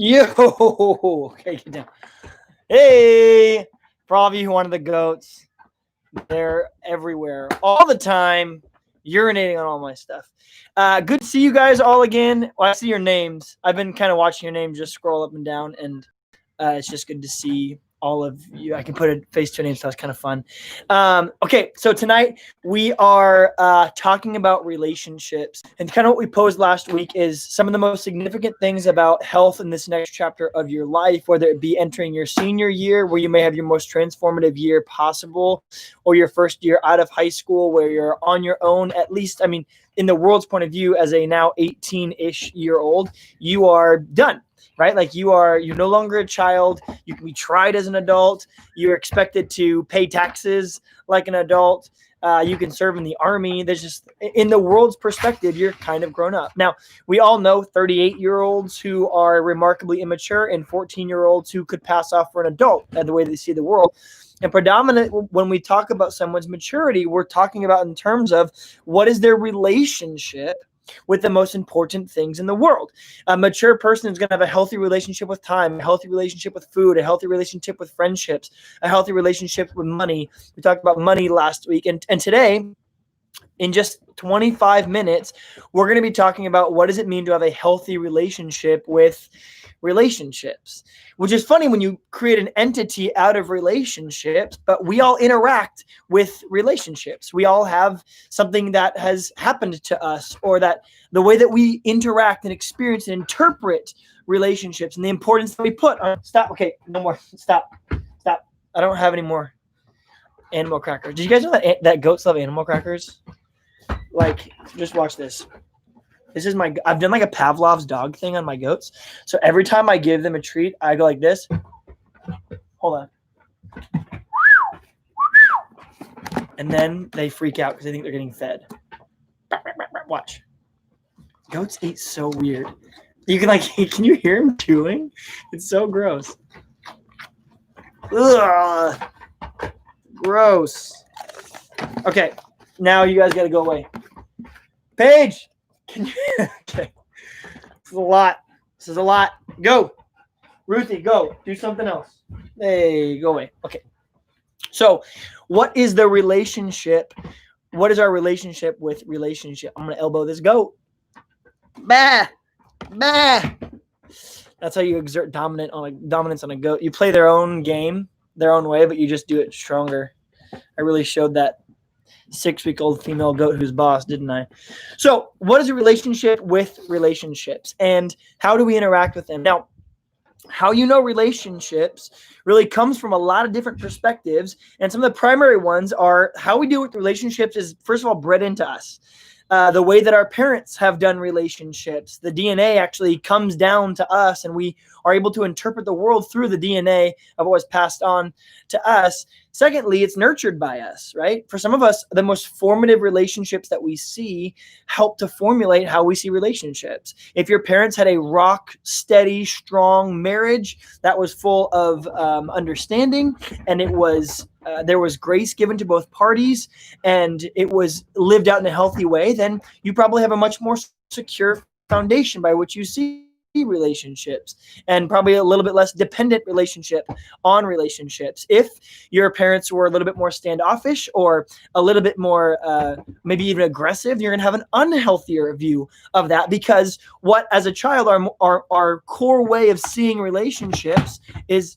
Yo, okay, get down. Hey, for all of you who wanted the goats, they're everywhere, all the time, urinating on all my stuff. Good to see you guys all again. Well, I see your names. I've been kind of watching your names just scroll up and down, and it's just good to see all of you. I can put a face to a name, so that's kind of fun. Okay, so tonight we are talking about relationships, and kind of what we posed last week is some of the most significant things about health in this next chapter of your life, whether it be entering your senior year, where you may have your most transformative year possible, or your first year out of high school, where you're on your own, at least, I mean, in the world's point of view, as a now 18-ish year old, you are done. Right? Like you're no longer a child. You can be tried as an adult. You're expected to pay taxes like an adult. You can serve in the army. There's just, in the world's perspective, you're kind of grown up. Now, we all know 38-year-olds who are remarkably immature and 14-year-olds who could pass off for an adult at the way they see the world. And predominant, when we talk about someone's maturity, we're talking about in terms of what is their relationship with the most important things in the world. A mature person is going to have a healthy relationship with time, a healthy relationship with food, a healthy relationship with friendships, a healthy relationship with money. We talked about money last week. And today, in just 25 minutes, we're going to be talking about what does it mean to have a healthy relationship with relationships, which is funny when you create an entity out of relationships, but we all interact with relationships. We all have something that has happened to us, or that the way that we interact and experience and interpret relationships and the importance that we put on. Stop. Okay, no more. Stop. I don't have any more animal crackers. Did you guys know that goats love animal crackers? Like, just watch this. This is I've done like a Pavlov's dog thing on my goats. So every time I give them a treat, I go like this. Hold on. And then they freak out because they think they're getting fed. Watch. Goats eat so weird. You can you hear them chewing? It's so gross. Ugh. Gross. Okay. Now you guys got to go away. Paige. Can you? Okay. This is a lot. Go. Ruthie, go. Do something else. Hey, go away. Okay. So, what is the relationship? What is our relationship with relationship? I'm going to elbow this goat. Bah. Bah. That's how you exert dominance on a goat. You play their own game, their own way, but you just do it stronger. I really showed that 6-week-old female goat who's boss, didn't I? So what is a relationship with relationships, and how do we interact with them? Now, how you know relationships really comes from a lot of different perspectives, and some of the primary ones are how we deal with relationships is, first of all, bred into us. The way that our parents have done relationships, the DNA actually comes down to us, and we are able to interpret the world through the DNA of what was passed on to us. Secondly, it's nurtured by us, right? For some of us, the most formative relationships that we see help to formulate how we see relationships. If your parents had a rock, steady, strong marriage that was full of understanding, and it was there was grace given to both parties, and it was lived out in a healthy way, then you probably have a much more secure foundation by which you see relationships, and probably a little bit less dependent relationship on relationships. If your parents were a little bit more standoffish or a little bit more maybe even aggressive, you're going to have an unhealthier view of that, because what as a child our core way of seeing relationships is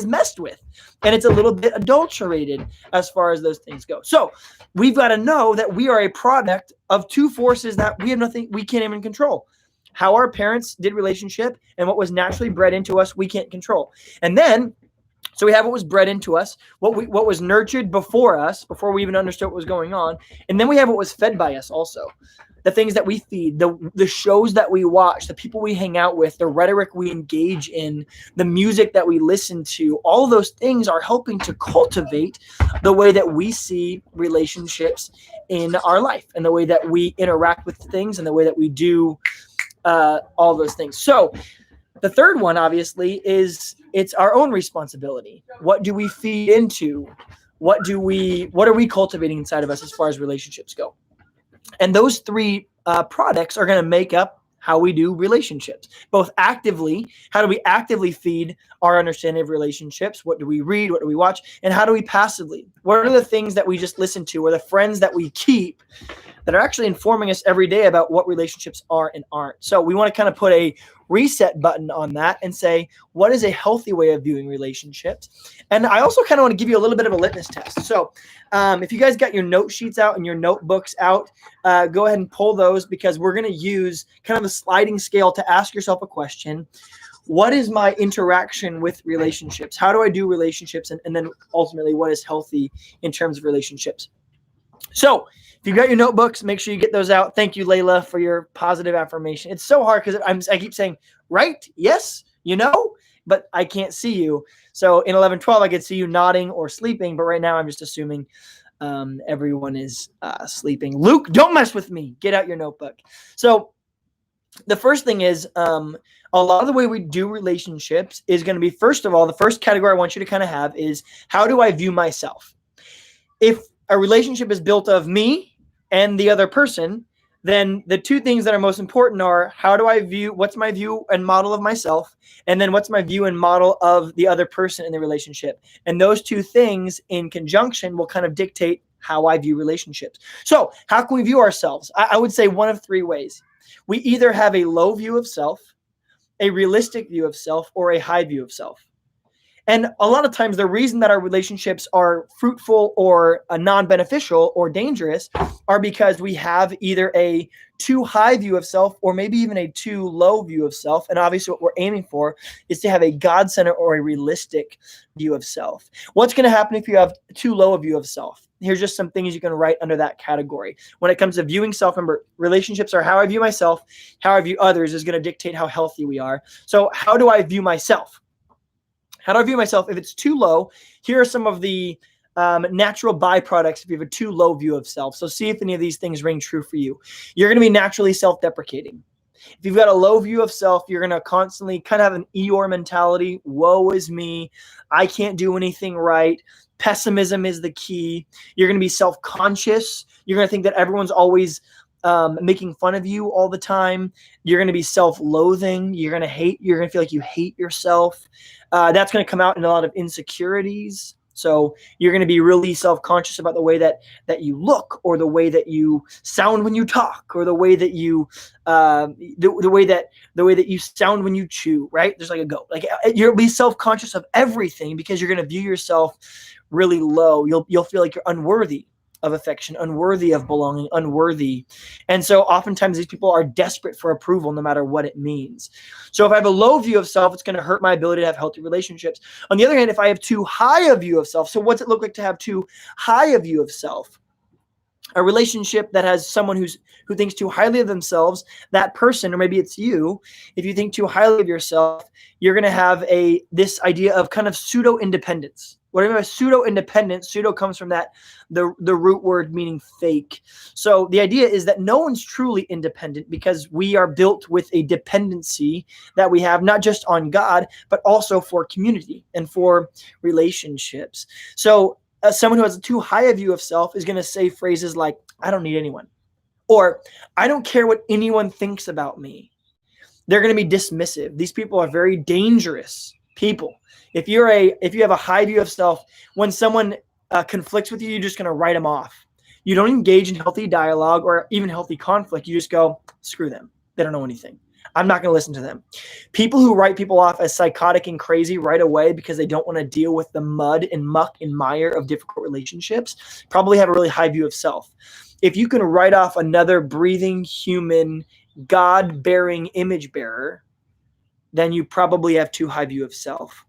messed with, and it's a little bit adulterated as far as those things go. So we've got to know that we are a product of two forces that we can't even control. How our parents did relationship and what was naturally bred into us, we can't control. And then, so we have what was bred into us, what was nurtured before us, before we even understood what was going on. And then we have what was fed by us also. The things that we feed, the shows that we watch, the people we hang out with, the rhetoric we engage in, the music that we listen to, all of those things are helping to cultivate the way that we see relationships in our life, and the way that we interact with things, and the way that we do all those things. So the third one, obviously, is it's our own responsibility. What do we feed into? What are we cultivating inside of us as far as relationships go? And those three products are going to make up how we do relationships, both actively. How do we actively feed our understanding of relationships? What do we read? What do we watch? And how do we passively? What are the things that we just listen to, or the friends that we keep that are actually informing us every day about what relationships are and aren't? So we want to kind of put a reset button on that and say, what is a healthy way of viewing relationships? And I also kind of want to give you a little bit of a litmus test. So if you guys got your note sheets out and your notebooks out, go ahead and pull those, because we're going to use kind of a sliding scale to ask yourself a question. What is my interaction with relationships? How do I do relationships? And then ultimately, what is healthy in terms of relationships? So if you got your notebooks, make sure you get those out. Thank you, Layla, for your positive affirmation. It's so hard because I keep saying, right, yes, but I can't see you. So in 11:12, I could see you nodding or sleeping, but right now I'm just assuming everyone is sleeping. Luke, don't mess with me. Get out your notebook. So the first thing is a lot of the way we do relationships is going to be, first of all, the first category I want you to kind of have is, how do I view myself? If a relationship is built of me and the other person, then the two things that are most important are, how do I view, what's my view and model of myself? And then what's my view and model of the other person in the relationship? And those two things in conjunction will kind of dictate how I view relationships. So how can we view ourselves? I would say one of three ways. We either have a low view of self, a realistic view of self, or a high view of self. And a lot of times the reason that our relationships are fruitful or non-beneficial or dangerous are because we have either a too high view of self or maybe even a too low view of self. And obviously what we're aiming for is to have a God-centered or a realistic view of self. What's going to happen if you have too low a view of self? Here's just some things you can write under that category. When it comes to viewing self, remember, relationships are how I view myself. How I view others is going to dictate how healthy we are. So how do I view myself? How do I view myself? If it's too low, here are some of the natural byproducts if you have a too low view of self. So see if any of these things ring true for you. You're going to be naturally self-deprecating. If you've got a low view of self, you're going to constantly kind of have an Eeyore mentality. Woe is me. I can't do anything right. Pessimism is the key. You're going to be self-conscious. You're going to think that everyone's always making fun of you all the time. You're going to be self-loathing. You're going to feel like you hate yourself. That's going to come out in a lot of insecurities. So you're going to be really self-conscious about the way that you look, or the way that you sound when you talk, or the way that you the way that you sound when you chew. Right? There's like a goat. Like you'll be self-conscious of everything because you're going to view yourself really low. You'll feel like you're unworthy of affection, unworthy of belonging, unworthy. And so oftentimes these people are desperate for approval no matter what it means. So if I have a low view of self, it's going to hurt my ability to have healthy relationships. On the other hand, if I have too high a view of self, so what's it look like to have too high a view of self? A relationship that has someone who thinks too highly of themselves, that person, or maybe it's you, if you think too highly of yourself, you're going to have this idea of kind of pseudo-independence. What I mean by pseudo-independence, pseudo comes from the root word meaning fake. So the idea is that no one's truly independent because we are built with a dependency that we have not just on God, but also for community and for relationships. So someone who has a too high a view of self is going to say phrases like, I don't need anyone, or I don't care what anyone thinks about me. They're going to be dismissive. These people are very dangerous people. If you have a high view of self, when someone conflicts with you, you're just going to write them off. You don't engage in healthy dialogue or even healthy conflict. You just go, screw them. They don't know anything. I'm not going to listen to them. People who write people off as psychotic and crazy right away because they don't want to deal with the mud and muck and mire of difficult relationships probably have a really high view of self. If you can write off another breathing human, God-bearing image bearer, then you probably have too high view of self.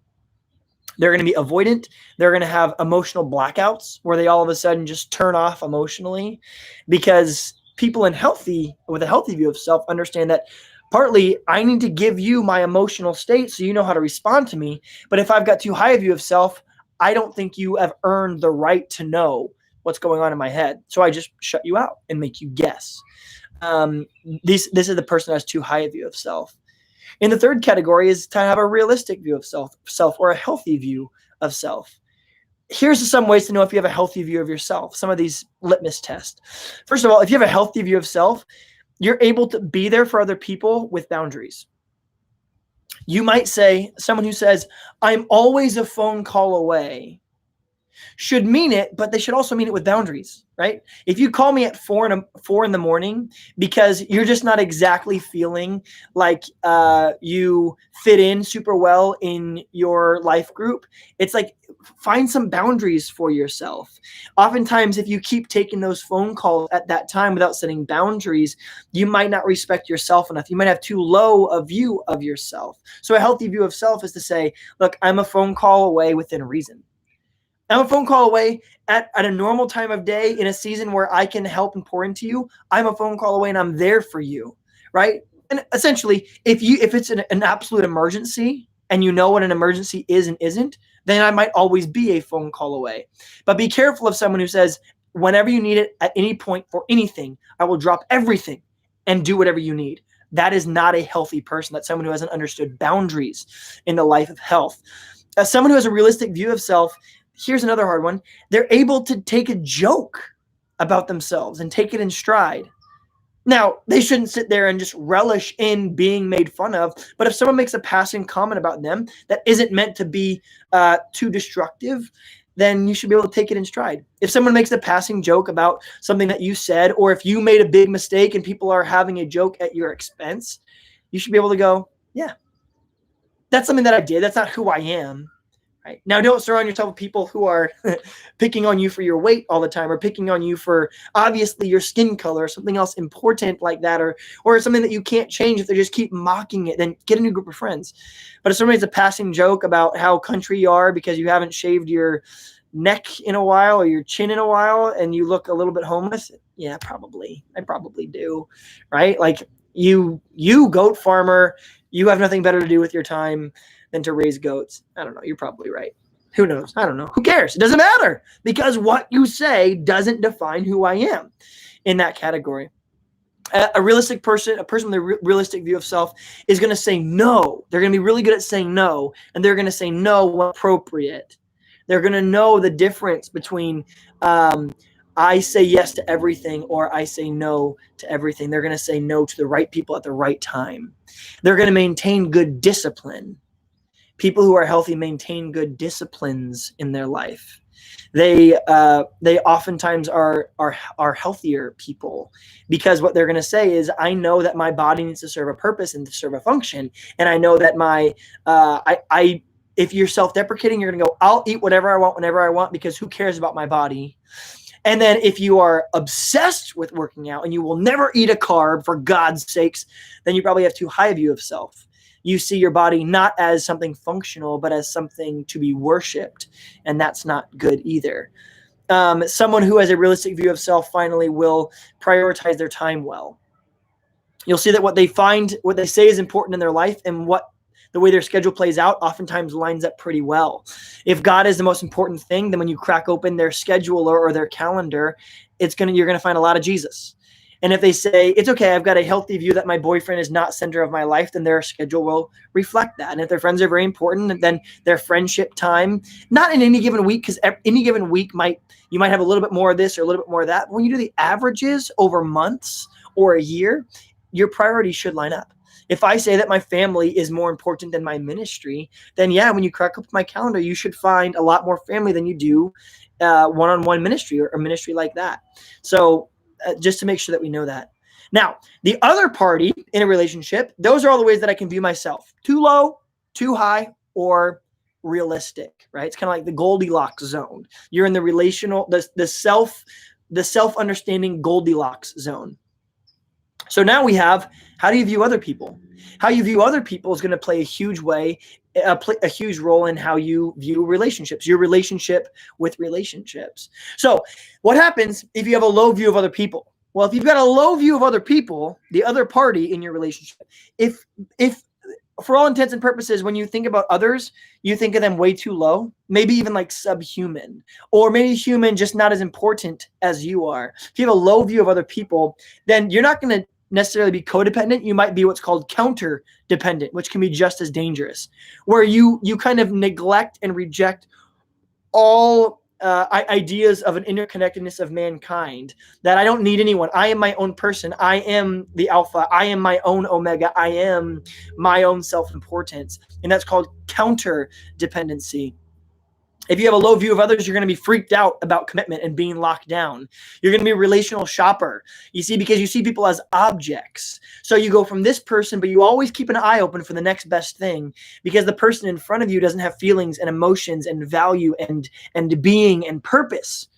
They're going to be avoidant. They're going to have emotional blackouts where they all of a sudden just turn off emotionally, because people with a healthy view of self understand that partly I need to give you my emotional state so you know how to respond to me. But if I've got too high a view of self, I don't think you have earned the right to know what's going on in my head. So I just shut you out and make you guess. This is the person who has too high a view of self. And the third category is to have a realistic view of self or a healthy view of self. Here's some ways to know if you have a healthy view of yourself. Some of these litmus tests. First of all, if you have a healthy view of self, you're able to be there for other people with boundaries. You might say, someone who says, I'm always a phone call away, should mean it, but they should also mean it with boundaries, right? If you call me at 4 in the morning because you're just not exactly feeling like you fit in super well in your life group, it's like, find some boundaries for yourself. Oftentimes, if you keep taking those phone calls at that time without setting boundaries, you might not respect yourself enough. You might have too low a view of yourself. So a healthy view of self is to say, look, I'm a phone call away within reason. I'm a phone call away at a normal time of day in a season where I can help and pour into you. I'm a phone call away and I'm there for you, right? And essentially, if it's an absolute emergency and you know what an emergency is and isn't, then I might always be a phone call away. But be careful of someone who says, whenever you need it at any point for anything, I will drop everything and do whatever you need. That is not a healthy person. That's someone who hasn't understood boundaries in the life of health. As someone who has a realistic view of self, here's another hard one. They're able to take a joke about themselves and take it in stride. Now, they shouldn't sit there and just relish in being made fun of. But if someone makes a passing comment about them that isn't meant to be too destructive, then you should be able to take it in stride. If someone makes a passing joke about something that you said, or if you made a big mistake and people are having a joke at your expense, you should be able to go, yeah, that's something that I did. That's not who I am. Right. Now, don't surround yourself with people who are picking on you for your weight all the time, or picking on you for obviously your skin color or something else important like that, or something that you can't change. If they just keep mocking it, then get a new group of friends. But if somebody's a passing joke about how country you are because you haven't shaved your neck in a while or your chin in a while and you look a little bit homeless, yeah, probably. I probably do. Right. Like you goat farmer, you have nothing better to do with your time than to raise goats. I don't know. You're probably right. Who knows? I don't know. Who cares? It doesn't matter, because what you say doesn't define who I am in that category. A realistic person, a person with a realistic view of self, is going to say no. They're going to be really good at saying no, and they're going to say no when appropriate. They're going to know the difference between I say yes to everything or I say no to everything. They're going to say no to the right people at the right time. They're going to maintain good discipline. People who are healthy maintain good disciplines in their life. They oftentimes are healthier people, because what they're going to say is, I know that my body needs to serve a purpose and to serve a function, and I know that if you're self-deprecating, you're going to go, I'll eat whatever I want whenever I want, because who cares about my body? And then if you are obsessed with working out and you will never eat a carb, for God's sakes, then you probably have too high a view of self. You see your body not as something functional, but as something to be worshipped. And that's not good either. Someone who has a realistic view of self finally will prioritize their time well. You'll see that what they say is important in their life, and the way their schedule plays out oftentimes lines up pretty well. If God is the most important thing, then when you crack open their schedule or their calendar, you're going to find a lot of Jesus. And if they say, it's okay, I've got a healthy view that my boyfriend is not center of my life, then their schedule will reflect that. And if their friends are very important, then their friendship time, not in any given week, because any given week you might have a little bit more of this or a little bit more of that. But when you do the averages over months or a year, your priorities should line up. If I say that my family is more important than my ministry, then yeah, when you crack up my calendar, you should find a lot more family than you do one-on-one ministry or ministry like that. So just to make sure that we know that. Now, the other party in a relationship, those are all the ways that I can view myself. Too low, too high, or realistic, right? It's kind of like the Goldilocks zone. You're in the relational, the self-understanding Goldilocks zone. So now we have, how do you view other people? How you view other people is going to play a huge role in how you view relationships, your relationship with relationships. So what happens if you have a low view of other people? Well, if you've got a low view of other people, the other party in your relationship, if for all intents and purposes, when you think about others, you think of them way too low, maybe even like subhuman, or maybe human, just not as important as you are. If you have a low view of other people, then you're not going to necessarily be codependent. You might be what's called counter dependent, which can be just as dangerous, where you kind of neglect and reject all ideas of an interconnectedness of mankind, that I don't need anyone. I am my own person. I am the alpha. I am my own omega. I am my own self-importance. And that's called counter dependency. If you have a low view of others, you're going to be freaked out about commitment and being locked down. You're going to be a relational shopper. You see, because you see people as objects. So you go from this person, but you always keep an eye open for the next best thing, because the person in front of you doesn't have feelings and emotions and value and being and purpose.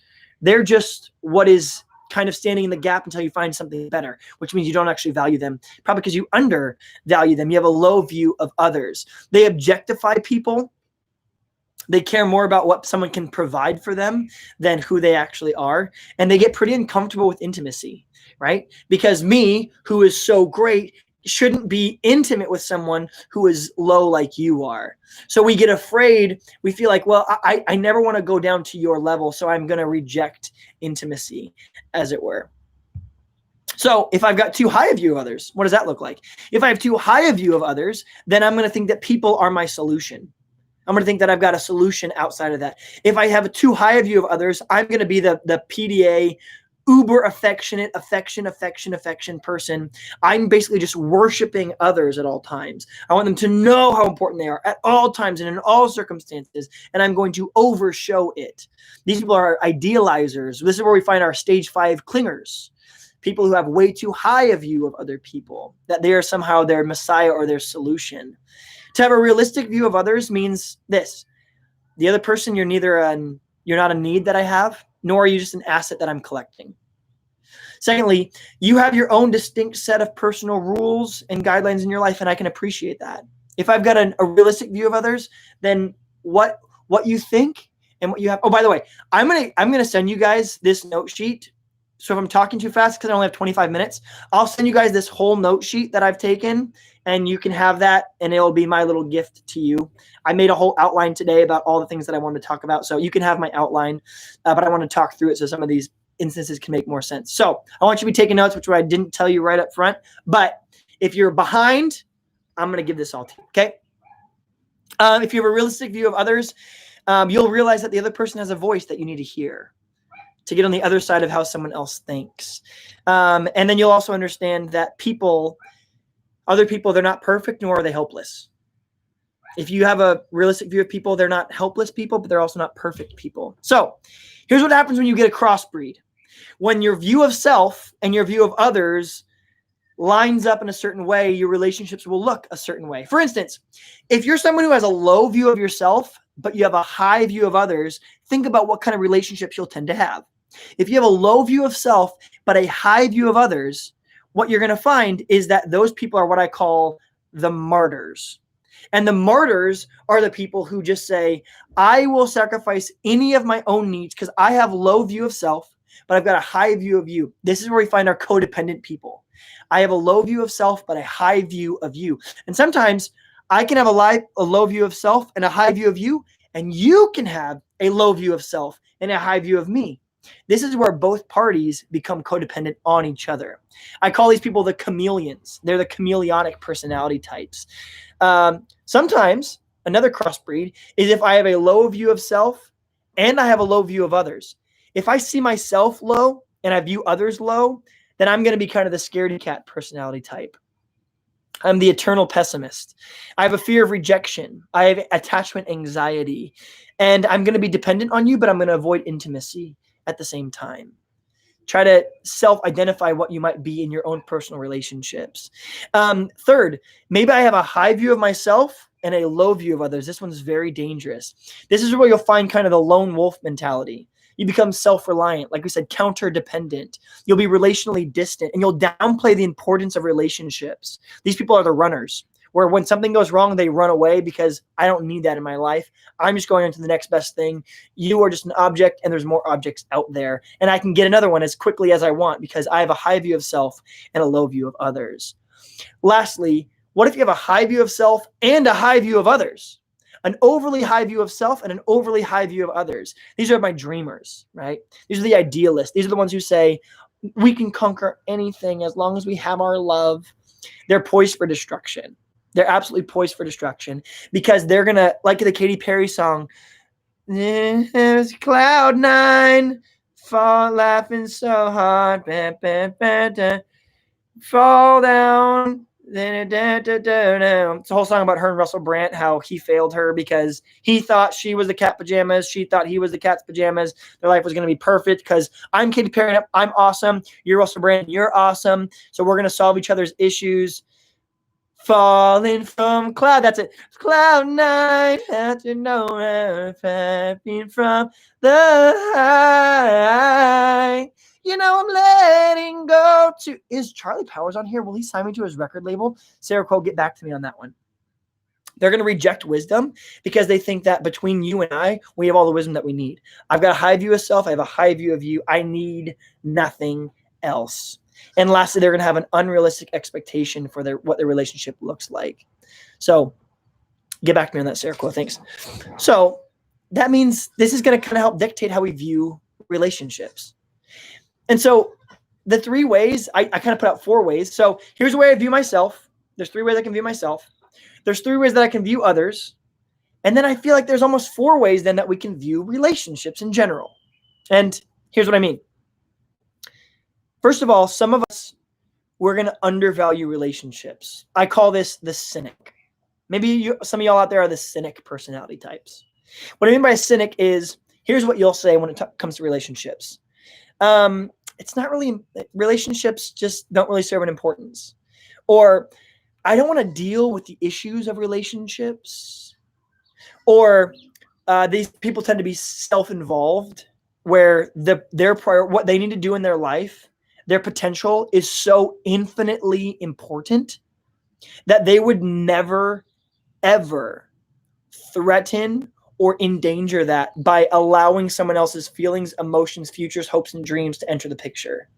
They're just what is kind of standing in the gap until you find something better, which means you don't actually value them, probably because you undervalue them. You have a low view of others. They objectify people. They care more about what someone can provide for them than who they actually are. And they get pretty uncomfortable with intimacy, right? Because me, who is so great, shouldn't be intimate with someone who is low like you are. So we get afraid. We feel like, well, I never want to go down to your level, so I'm going to reject intimacy, as it were. So if I've got too high a view of others, what does that look like? If I have too high a view of others, then I'm going to think that people are my solution. I'm going to think that I've got a solution outside of that. If I have a too high a view of others, I'm going to be the PDA, uber affectionate, affection person. I'm basically just worshiping others at all times. I want them to know how important they are at all times and in all circumstances, and I'm going to overshow it. These people are idealizers. This is where we find our stage 5 clingers. People who have way too high a view of other people, that they are somehow their messiah or their solution. To have a realistic view of others means this: the other person, you're not a need that I have, nor are you just an asset that I'm collecting. Secondly, you have your own distinct set of personal rules and guidelines in your life, and I can appreciate that. If I've got a realistic view of others, then what you think and what you have. Oh, by the way, I'm gonna send you guys this note sheet. So if I'm talking too fast because I only have 25 minutes, I'll send you guys this whole note sheet that I've taken, and you can have that, and it'll be my little gift to you. I made a whole outline today about all the things that I wanted to talk about, so you can have my outline, but I want to talk through it so some of these instances can make more sense. So I want you to be taking notes, which I didn't tell you right up front, but if you're behind, I'm going to give this all to you, okay? If you have a realistic view of others, you'll realize that the other person has a voice that you need to hear to get on the other side of how someone else thinks. And then you'll also understand that other people, they're not perfect, nor are they hopeless. If you have a realistic view of people, they're not helpless people, but they're also not perfect people. So here's what happens when you get a crossbreed. When your view of self and your view of others lines up in a certain way, your relationships will look a certain way. For instance, if you're someone who has a low view of yourself, but you have a high view of others, think about what kind of relationships you'll tend to have. If you have a low view of self, but a high view of others, what you're going to find is that those people are what I call the martyrs. And the martyrs are the people who just say, I will sacrifice any of my own needs because I have low view of self, but I've got a high view of you. This is where we find our codependent people. I have a low view of self, but a high view of you. And sometimes I can have a low view of self and a high view of you, and you can have a low view of self and a high view of me. This is where both parties become codependent on each other. I call these people the chameleons. They're the chameleonic personality types. Sometimes another crossbreed is if I have a low view of self and I have a low view of others. If I see myself low and I view others low, then I'm going to be kind of the scaredy cat personality type. I'm the eternal pessimist. I have a fear of rejection. I have attachment anxiety. And I'm going to be dependent on you, but I'm going to avoid intimacy at the same time. Try to self-identify what you might be in your own personal relationships. Third, maybe I have a high view of myself and a low view of others. This one's very dangerous. This is where you'll find kind of the lone wolf mentality. You become self-reliant, like we said, counter-dependent. You'll be relationally distant, and you'll downplay the importance of relationships. These people are the runners, where when something goes wrong, they run away because I don't need that in my life. I'm just going into the next best thing. You are just an object, and there's more objects out there. And I can get another one as quickly as I want because I have a high view of self and a low view of others. Lastly, what if you have a high view of self and a high view of others? An overly high view of self and an overly high view of others. These are my dreamers, right? These are the idealists. These are the ones who say, we can conquer anything as long as we have our love. They're poised for destruction. They're absolutely poised for destruction because they're going to, like the Katy Perry song, There's cloud nine, fall laughing so hard, fall down. It's a whole song about her and Russell Brand, how he failed her because he thought she was the cat pajamas. She thought he was the cat's pajamas. Their life was going to be perfect because I'm Katy Perry. I'm awesome. You're Russell Brand. You're awesome. So we're going to solve each other's issues. Falling from cloud. That's it. Cloud nine. Have to know happy from the high. You know, I'm letting go to. Is Charlie Powers on here? Will he sign me to his record label? Sarah Cole, get back to me on that one. They're going to reject wisdom because they think that between you and I, we have all the wisdom that we need. I've got a high view of self. I have a high view of you. I need nothing else. And lastly, they're going to have an unrealistic expectation for what their relationship looks like. So get back to me on that, Sarah Cole. Thanks. So that means this is going to kind of help dictate how we view relationships. And so the 3 ways, I kind of put out 4 ways. So here's the way I view myself. There's 3 ways I can view myself. There's 3 ways that I can view others. And then I feel like there's almost 4 ways then that we can view relationships in general. And here's what I mean. First of all, some of us, we're going to undervalue relationships. I call this the cynic. Maybe some of y'all out there are the cynic personality types. What I mean by a cynic is, here's what you'll say when it comes to relationships. It's not really, relationships just don't really serve an importance. Or, I don't want to deal with the issues of relationships. Or, these people tend to be self-involved, where what they need to do in their life, their potential is so infinitely important that they would never, ever threaten or endanger that by allowing someone else's feelings, emotions, futures, hopes, and dreams to enter the picture.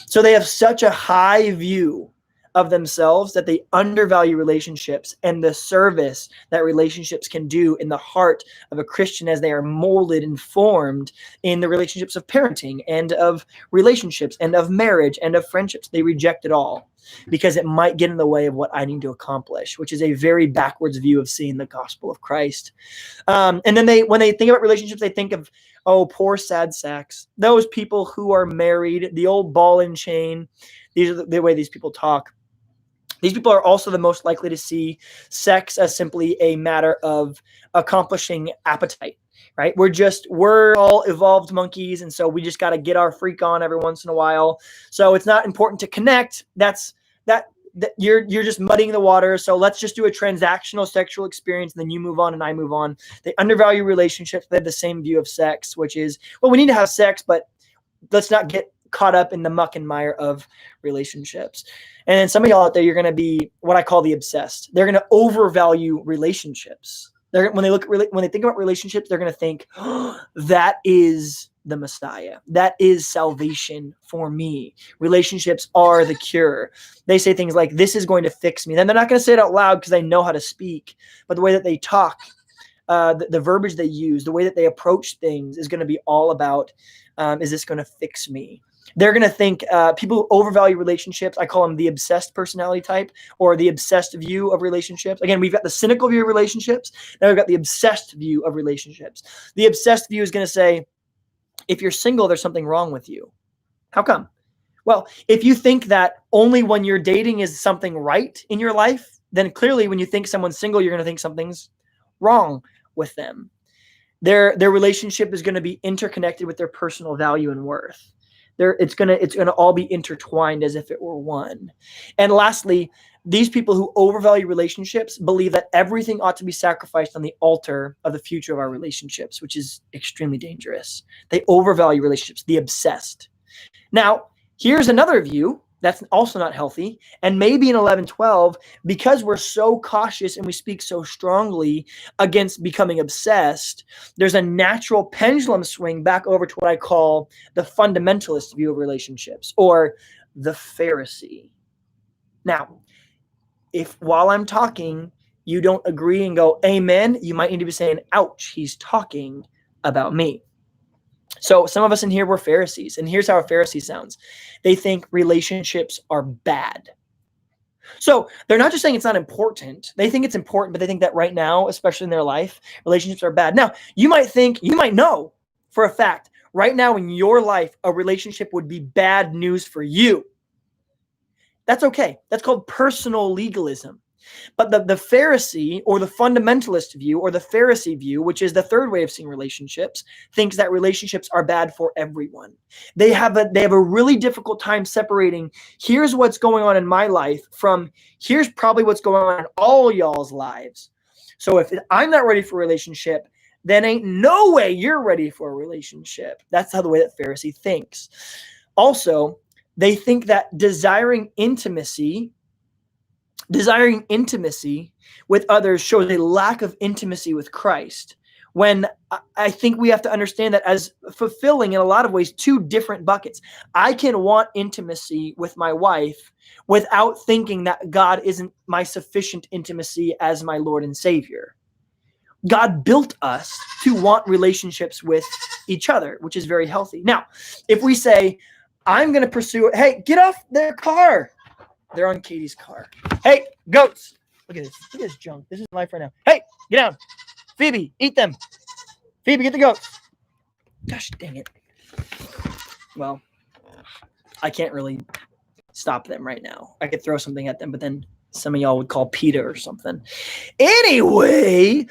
So they have such a high view of themselves that they undervalue relationships and the service that relationships can do in the heart of a Christian as they are molded and formed in the relationships of parenting and of relationships and of marriage and of friendships. They reject it all because it might get in the way of what I need to accomplish, which is a very backwards view of seeing the gospel of Christ. And then when they think about relationships, they think of, oh, poor sad sacks. Those people who are married, the old ball and chain. These are the way these people talk. These people are also the most likely to see sex as simply a matter of accomplishing appetite, right? We're all evolved monkeys, and so we just got to get our freak on every once in a while. So it's not important to connect. You're just muddying the water. So let's just do a transactional sexual experience, and then you move on and I move on. They undervalue relationships. They have the same view of sex, which is, well, we need to have sex, but let's not get caught up in the muck and mire of relationships. And then some of y'all out there, you're going to be what I call the obsessed. They're going to overvalue relationships. When they think about relationships, they're going to think, oh, that is the Messiah. That is salvation for me. Relationships are the cure. They say things like, this is going to fix me. Then they're not going to say it out loud because they know how to speak, but the way that they talk, the verbiage they use, the way that they approach things is going to be all about, is this going to fix me? They're going to think, people who overvalue relationships, I call them the obsessed personality type or the obsessed view of relationships. Again, we've got the cynical view of relationships. Now we've got the obsessed view of relationships. The obsessed view is going to say, if you're single, there's something wrong with you. How come? Well, if you think that only when you're dating is something right in your life, then clearly when you think someone's single, you're going to think something's wrong with them. Their relationship is going to be interconnected with their personal value and worth. It's gonna all be intertwined as if it were one. And lastly, these people who overvalue relationships believe that everything ought to be sacrificed on the altar of the future of our relationships, which is extremely dangerous. They overvalue relationships, the obsessed. Now, here's another view that's also not healthy. And maybe in 11:12, because we're so cautious and we speak so strongly against becoming obsessed, there's a natural pendulum swing back over to what I call the fundamentalist view of relationships, or the Pharisee. Now, if while I'm talking, you don't agree and go, amen, you might need to be saying, ouch, he's talking about me. So some of us in here were Pharisees, and here's how a Pharisee sounds. They think relationships are bad. So they're not just saying it's not important. They think it's important, but they think that right now, especially in their life, relationships are bad. Now, you might know for a fact right now in your life, a relationship would be bad news for you. That's okay. That's called personal legalism. But the Pharisee or the fundamentalist view or the Pharisee view, which is the third way of seeing relationships, thinks that relationships are bad for everyone. They have a really difficult time separating here's what's going on in my life from here's probably what's going on in all y'all's lives. So if I'm not ready for a relationship, then ain't no way you're ready for a relationship. That's how the way that Pharisee thinks. Also, they think that desiring intimacy with others shows a lack of intimacy with Christ. When I think we have to understand that as fulfilling in a lot of ways two different buckets. I can want intimacy with my wife without thinking that God isn't my sufficient intimacy as my Lord and Savior. God built us to want relationships with each other, which is very healthy. Now, if we say, I'm going to pursue it, hey, get off their car. They're on Katie's car. Hey, goats. Look at this. Look at this junk. This is life right now. Hey, get down. Phoebe, eat them. Phoebe, get the goats. Gosh dang it. Well, I can't really stop them right now. I could throw something at them, but then some of y'all would call PETA or something. Anyway,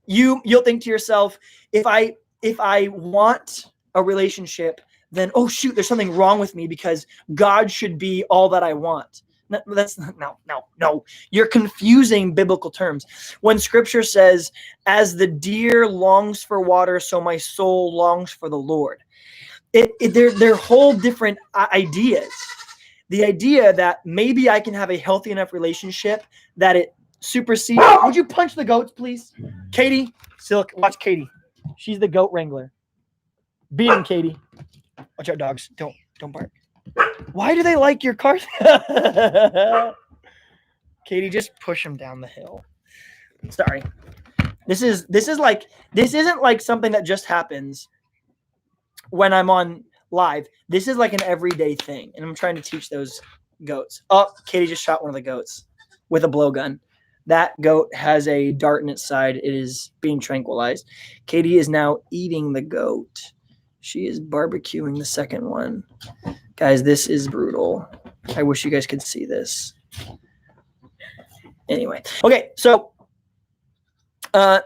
you'll think to yourself, if I want a relationship, then, oh, shoot, there's something wrong with me because God should be all that I want. No. You're confusing biblical terms. When scripture says, as the deer longs for water, so my soul longs for the Lord. They're whole different ideas. The idea that maybe I can have a healthy enough relationship that it supersedes. Would you punch the goats, please? Katie, Silk, watch Katie. She's the goat wrangler. Beat him, Katie. Watch out, dogs. Don't bark. Why do they like your car? Katie, just push him down the hill. Sorry. This isn't like something that just happens when I'm on live. This is like an everyday thing, and I'm trying to teach those goats. Oh, Katie just shot one of the goats with a blowgun. That goat has a dart in its side. It is being tranquilized. Katie is now eating the goat. She is barbecuing the second one. Guys, this is brutal. I wish you guys could see this. Anyway. Okay, so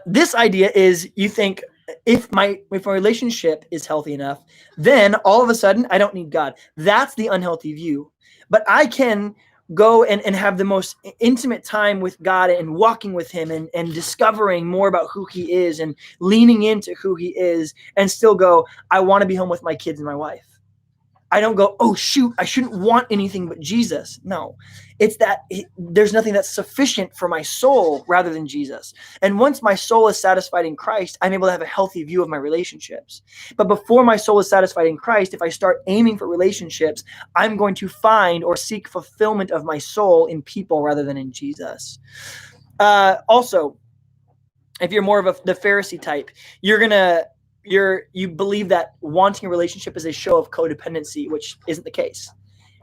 this idea is you think if my relationship is healthy enough, then all of a sudden I don't need God. That's the unhealthy view. But I can go and have the most intimate time with God and walking with him and discovering more about who he is and leaning into who he is and still go, I want to be home with my kids and my wife. I don't go, oh, shoot, I shouldn't want anything but Jesus. No, it's that there's nothing that's sufficient for my soul rather than Jesus. And once my soul is satisfied in Christ, I'm able to have a healthy view of my relationships. But before my soul is satisfied in Christ, if I start aiming for relationships, I'm going to find or seek fulfillment of my soul in people rather than in Jesus. Also, if you're more of the Pharisee type, you believe that wanting a relationship is a show of codependency, which isn't the case.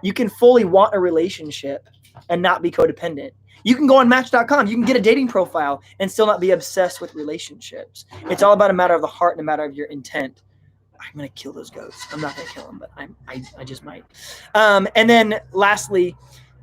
You can fully want a relationship and not be codependent. You can go on Match.com. You can get a dating profile and still not be obsessed with relationships. It's all about a matter of the heart and a matter of your intent. I'm going to kill those goats. I'm not going to kill them, but I just might. And then lastly,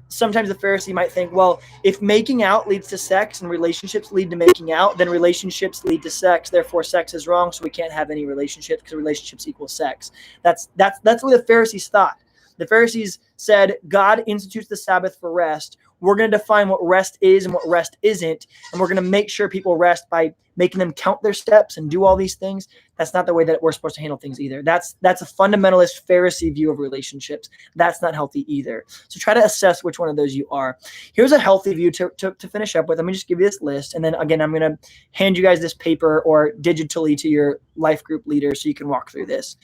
sometimes the Pharisee might think, well, if making out leads to sex and relationships lead to making out, then relationships lead to sex. Therefore, sex is wrong, so we can't have any relationships because relationships equal sex. That's what the Pharisees thought. The Pharisees said, God institutes the Sabbath for rest. We're going to define what rest is and what rest isn't, and we're going to make sure people rest by making them count their steps and do all these things. That's not the way that we're supposed to handle things either. That's a fundamentalist Pharisee view of relationships. That's not healthy either. So try to assess which one of those you are. Here's a healthy view to finish up with. Let me just give you this list, and then again, I'm going to hand you guys this paper or digitally to your life group leader so you can walk through this.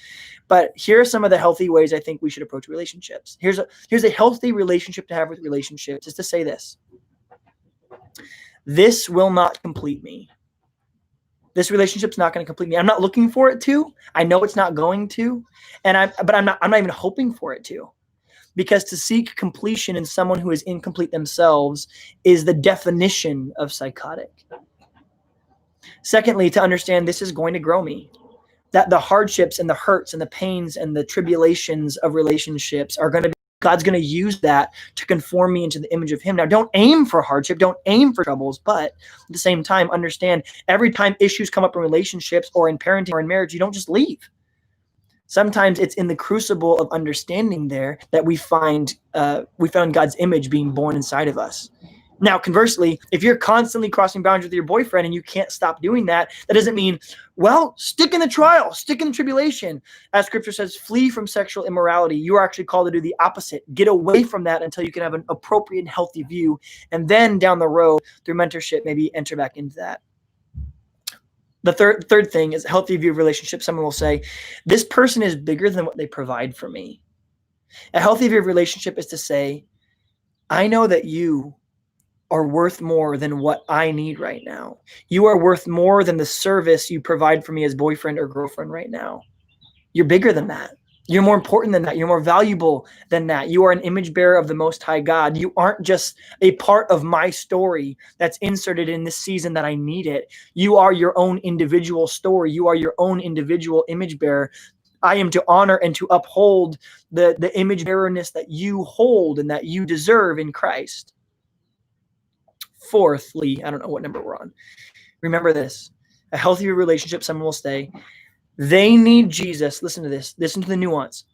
But here are some of the healthy ways I think we should approach relationships. Here's a healthy relationship to have with relationships is to say this. This will not complete me. This relationship's not going to complete me. I'm not looking for it to. I know it's not going to, but I'm not even hoping for it to. because to seek completion in someone who is incomplete themselves is the definition of psychotic. Secondly, to understand this is going to grow me, that the hardships and the hurts and the pains and the tribulations of relationships are going to be, God's going to use that to conform me into the image of him. Now, don't aim for hardship, don't aim for troubles, but at the same time, understand every time issues come up in relationships or in parenting or in marriage, you don't just leave. Sometimes it's in the crucible of understanding there that we found God's image being born inside of us. Now, conversely, if you're constantly crossing boundaries with your boyfriend and you can't stop doing that, that doesn't mean, well, stick in the trial, stick in the tribulation. As scripture says, flee from sexual immorality. You are actually called to do the opposite. Get away from that until you can have an appropriate and healthy view. And then down the road, through mentorship, maybe enter back into that. The third thing is a healthy view of relationships. Someone will say, this person is bigger than what they provide for me. A healthy view of relationship is to say, I know that you are worth more than what I need right now. You are worth more than the service you provide for me as boyfriend or girlfriend right now. You're bigger than that. You're more important than that. You're more valuable than that. You are an image bearer of the Most High God. You aren't just a part of my story that's inserted in this season that I need it. You are your own individual story. You are your own individual image bearer. I am to honor and to uphold the image bearerness that you hold and that you deserve in Christ. Fourthly, I don't know what number we're on. Remember this. A healthy relationship, someone will say, they need Jesus. Listen to this. Listen to the nuance.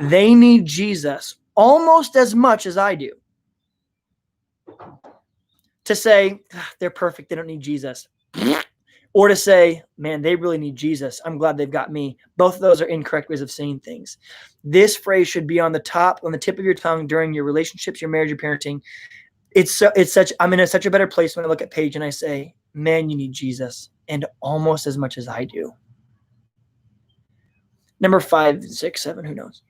They need Jesus almost as much as I do. To say, they're perfect, they don't need Jesus. Or to say, man, they really need Jesus. I'm glad they've got me. Both of those are incorrect ways of saying things. This phrase should be on the tip of your tongue during your relationships, your marriage, your parenting. I'm in such a better place when I look at Paige and I say, man, you need Jesus, and almost as much as I do. Number 5, 6, 7, who knows?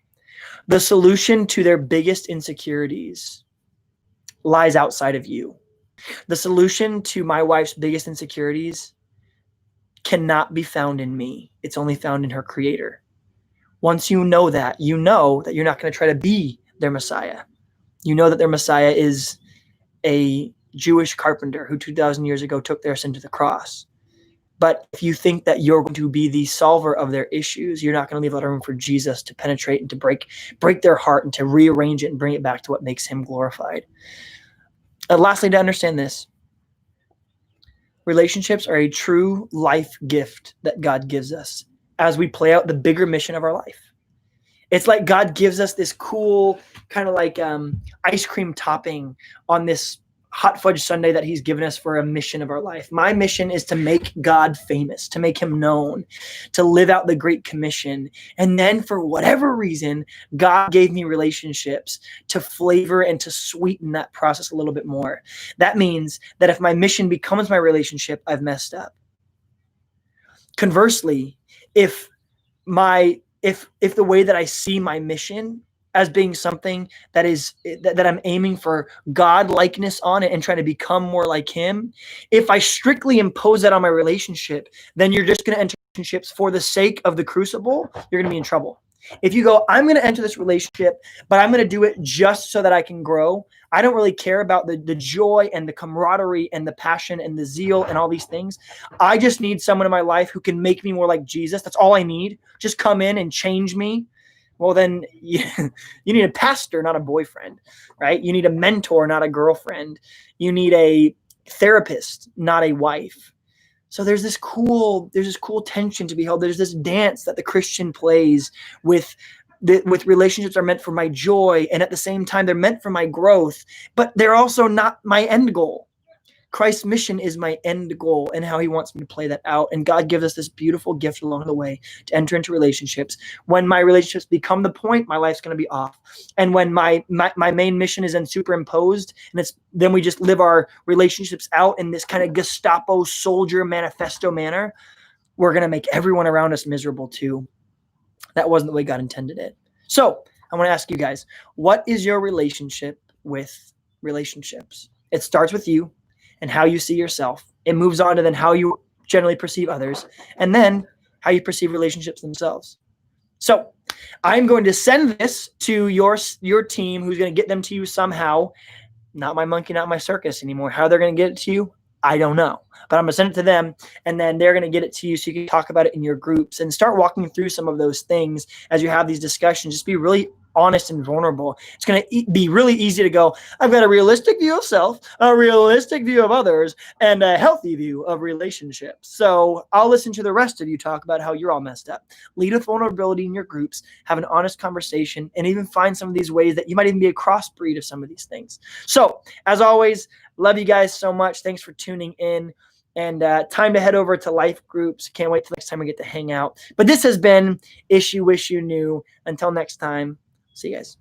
The solution to their biggest insecurities lies outside of you. The solution to my wife's biggest insecurities cannot be found in me. It's only found in her Creator. Once you know that you're not going to try to be their Messiah. You know that their Messiah is a Jewish carpenter who 2,000 years ago took their sin to the cross. But if you think that you're going to be the solver of their issues, you're not going to leave a lot of room for Jesus to penetrate and to break their heart and to rearrange it and bring it back to what makes him glorified. Lastly, to understand this, relationships are a true life gift that God gives us as we play out the bigger mission of our life. It's like God gives us this cool kind of like ice cream topping on this hot fudge sundae that he's given us for a mission of our life. My mission is to make God famous, to make him known, to live out the Great Commission. And then for whatever reason, God gave me relationships to flavor and to sweeten that process a little bit more. That means that if my mission becomes my relationship, I've messed up. Conversely, if the way that I see my mission as being something that I'm aiming for God likeness on it and trying to become more like him, if I strictly impose that on my relationship, then you're just going to enter relationships for the sake of the crucible, you're going to be in trouble. If you go, I'm going to enter this relationship, but I'm going to do it just so that I can grow. I don't really care about the joy and the camaraderie and the passion and the zeal and all these things. I just need someone in my life who can make me more like Jesus. That's all I need. Just come in and change me. Well, then you need a pastor, not a boyfriend, right? You need a mentor, not a girlfriend. You need a therapist, not a wife. So there's this cool tension to be held. There's this dance that the Christian plays with relationships are meant for my joy, and at the same time they're meant for my growth, but they're also not my end goal. Christ's mission is my end goal and how he wants me to play that out. And God gives us this beautiful gift along the way to enter into relationships. When my relationships become the point, my life's going to be off. And when my main mission is then superimposed, and then we just live our relationships out in this kind of Gestapo soldier manifesto manner, we're going to make everyone around us miserable too. That wasn't the way God intended it. So I want to ask you guys, what is your relationship with relationships? It starts with you and how you see yourself. It moves on to then how you generally perceive others, and then how you perceive relationships themselves. So I'm going to send this to your team, who's going to get them to you somehow. Not my monkey, not my circus anymore. How they're going to get it to you, I don't know. But I'm going to send it to them, and then they're going to get it to you so you can talk about it in your groups and start walking through some of those things as you have these discussions. Just be really honest and vulnerable. It's going to be really easy to go, I've got a realistic view of self, a realistic view of others, and a healthy view of relationships. So I'll listen to the rest of you talk about how you're all messed up. Lead with vulnerability in your groups, have an honest conversation, and even find some of these ways that you might even be a crossbreed of some of these things. So as always, love you guys so much. Thanks for tuning in. And time to head over to life groups. Can't wait till next time we get to hang out. But this has been Issue Wish You Knew. Until next time, see you guys.